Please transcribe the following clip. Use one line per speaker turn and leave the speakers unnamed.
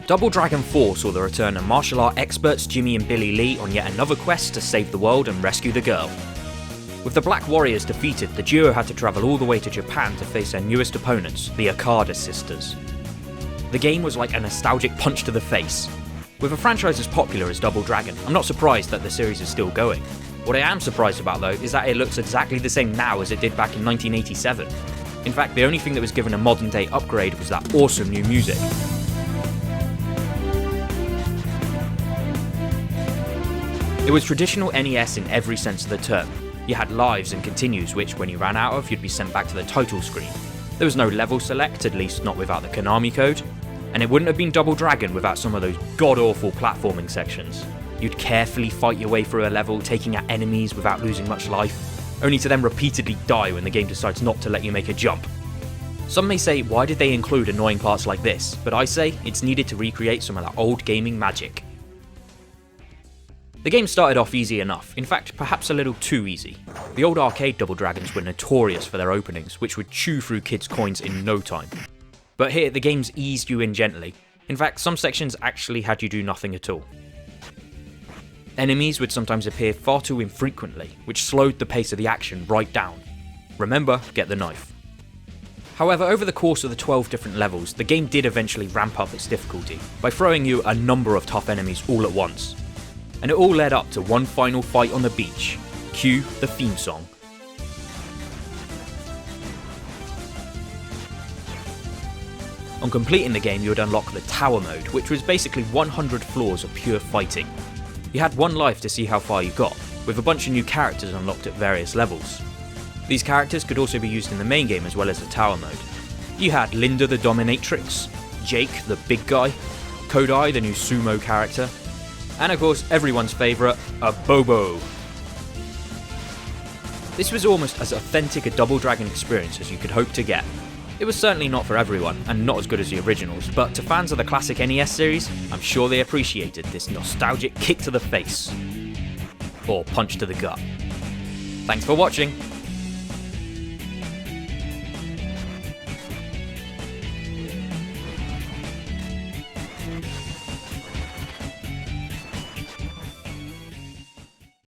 Double Dragon 4 saw the return of martial art experts Jimmy and Billy Lee on yet another quest to save the world and rescue the girl. With the Black Warriors defeated, the duo had to travel all the way to Japan to face their newest opponents, the Okada sisters. The game was like a nostalgic punch to the face. With a franchise as popular as Double Dragon, I'm not surprised that the series is still going. What I am surprised about though is that it looks exactly the same now as it did back in 1987. In fact, the only thing that was given a modern day upgrade was that awesome new music. It was traditional NES in every sense of the term. You had lives and continues which, when you ran out of, you'd be sent back to the title screen. There was no level select, at least not without the Konami code, and it wouldn't have been Double Dragon without some of those god-awful platforming sections. You'd carefully fight your way through a level, taking out enemies without losing much life, only to then repeatedly die when the game decides not to let you make a jump. Some may say, why did they include annoying parts like this? But I say, it's needed to recreate some of that old gaming magic. The game started off easy enough, in fact perhaps a little too easy. The old arcade Double Dragons were notorious for their openings, which would chew through kids' coins in no time. But here the games eased you in gently. In fact, some sections actually had you do nothing at all. Enemies would sometimes appear far too infrequently, which slowed the pace of the action right down. Remember, get the knife. However, over the course of the 12 different levels, the game did eventually ramp up its difficulty by throwing you a number of tough enemies all at once. And it all led up to one final fight on the beach. Cue the theme song. On completing the game, you would unlock the Tower mode, which was basically 100 floors of pure fighting. You had one life to see how far you got, with a bunch of new characters unlocked at various levels. These characters could also be used in the main game as well as the Tower mode. You had Linda the Dominatrix, Jake the big guy, Kodai the new sumo character, and of course everyone's favourite, a Bobo. This was almost as authentic a Double Dragon experience as you could hope to get. It was certainly not for everyone, and not as good as the originals, but to fans of the classic NES series, I'm sure they appreciated this nostalgic kick to the face. Or punch to the gut. Thanks for watching.